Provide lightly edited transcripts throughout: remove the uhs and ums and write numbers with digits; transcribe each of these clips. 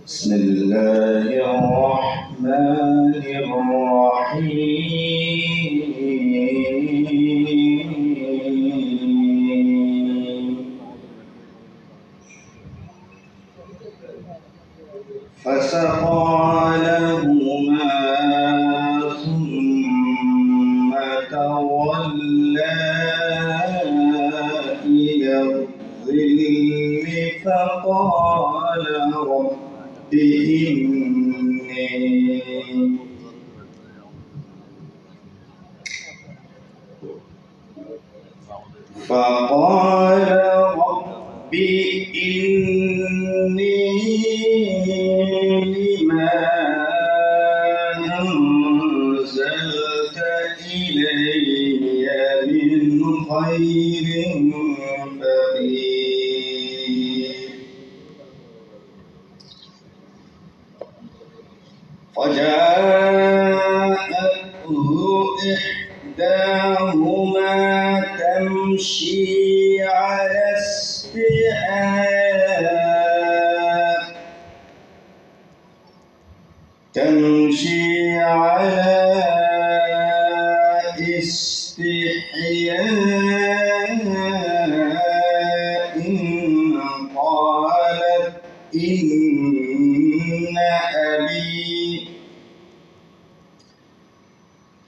بسم الله الرحمن الرحيم فسقى لهما ثم تولى إلى الظل فقال رب إني لما أنزلت إلي من خير فقير فجاءته إحداهما تمشي على استحياء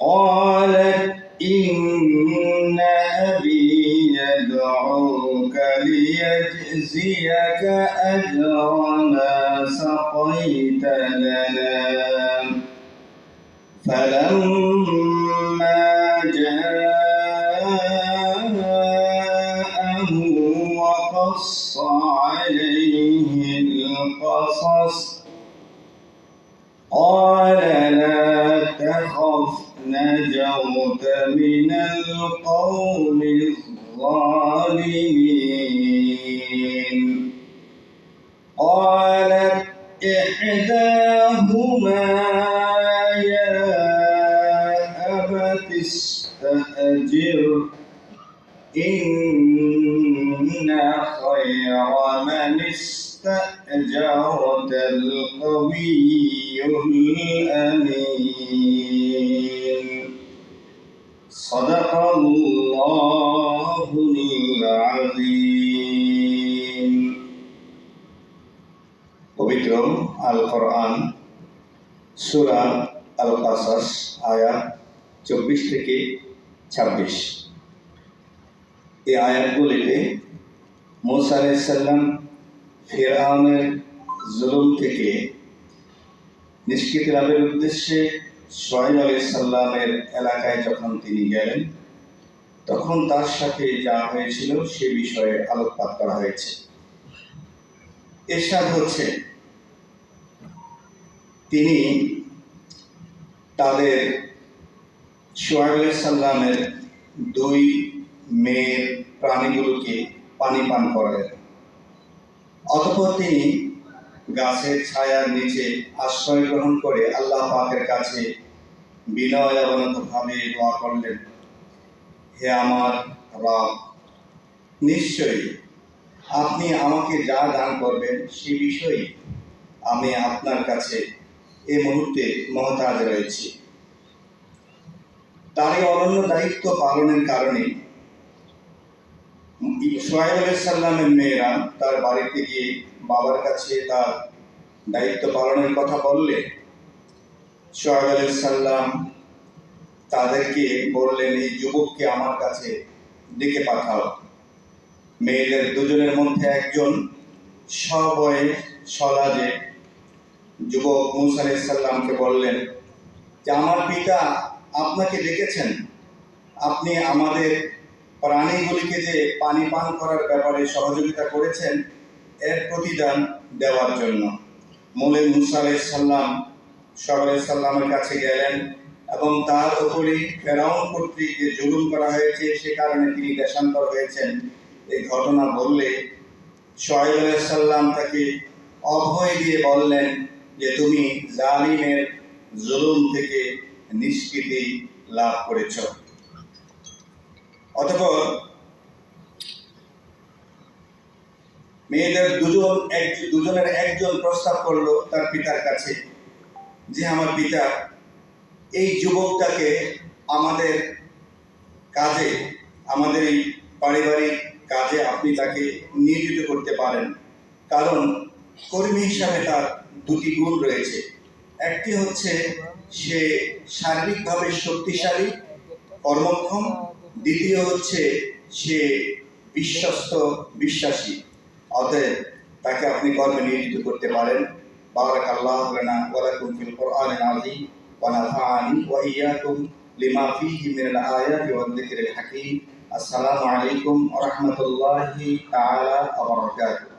قالت إن أبي يدعوك ليجزيك أجر ما سقيت لنا فلما جاءه وقص عليه القصص قال لا تخف نجوت من القوم الظالمين قالت إحداهما يا أبت استأجره إن خير من استأجرت القوي الأمين صدق الله العظيم পবিত্র আল কোরআন সূরা আল কাসাস আয়াত 24 থেকে 26। এই আয়াতগুলিতে মুসা আলাইহিস সালাম ফিরআউনের জুলুম থেকে নিষ্কৃতি লাভের উদ্দেশ্যে শুআয়ব আলাইহিস সালামের এলাকায় যখন তিনি গেলেন তখন তার সাথে যা হয়েছিল সে বিষয়ে আলোকপাত করা হয়েছে। ইরশাদ হচ্ছে তিনি তাদের শুআয়ব আলাইহিস সালামের দুই মেয়ের প্রাণীগুলোকে পানি পান করালেন। অতঃপর তিনি গাছের ছায়ার নিচে আশ্রয় গ্রহণ করে আল্লাহ পাকের কাছে বিনয় অবনতভাবে দোয়া করলেন, হে আমার রব, নিশ্চয়ই আপনি আমাকে যা দান করবেন সে বিষয়ে আমি আপনার কাছে এই মুহূর্তে মহতাজ রয়েছি। তার এই অনন্য দায়িত্ব পালনের কারণে শুআয়ব আলাইহিস সালামের মেয়েরা তার বাড়িতে গিয়ে বাবার কাছে তার দায়িত্ব পালনের কথা বললে শুআয়ব আলাইহিস সালাম তাদেরকে বললেন, এই যুবককে আমার কাছে ডেকে পাঠাও। মেয়েদের দুজনের মধ্যে একজন সবয়ে সলাজে যুবক মুসা আলাইহিস সালামকে বললেন যে আমার পিতা আপনাকে ডেকেছেন, আপনি আমাদের প্রাণীগুলিকে যে পানি পান করার ব্যাপারে সহযোগিতা করেছেন এর প্রতিদান দেওয়ার জন্য। মূলে মুসা আলাইহিস সালাম শুআয়ব আলাইহিস সালামের কাছে গেলেন এবং তার উপরে ফেরাউন কর্তৃক যে জুলুম করা হয়েছে সে কারণে তিনি দেশান্তর হয়েছেন এই ঘটনা বললে শুআয়ব আলাইহিস সালাম তাকে অভয় দিয়ে বললেন যে তুমি জালিমের জুলুম থেকে নিষ্কৃতি লাভ করেছ। অতঃপর মেয়েদের দুজনের একজন প্রস্তাব করলো তার পিতার কাছে যে আমার পিতা, এই যুবকটাকে আমাদের কাজে, আমাদের এই পারিবারিক কাজে আপনি তাকে নিয়োজিত করতে পারেন, কারণ কর্মী হিসাবে তার দুটি গুণ রয়েছে। একটি হচ্ছে সে শারীরিকভাবে শক্তিশালী, কর্মক্ষম। দ্বিতীয় হচ্ছে সে বিশ্বস্ত, বিশ্বাসী। অতএব তাকে আপনি কর্মে নিয়োজিত করতে পারেন। বারাকাল্লাহু লানা ওয়া লাকুম ফিল কুরআনিল আযীম ওয়া নাফা'আনি ওয়া ইয়্যাকুম লিমা ফীহি মিনাল আয়াতি ওয়াদ যিকরিল হাকীম। আসসালামু আলাইকুম ওয়া রাহমাতুল্লাহি তাআলা ওয়া বারাকাতুহু।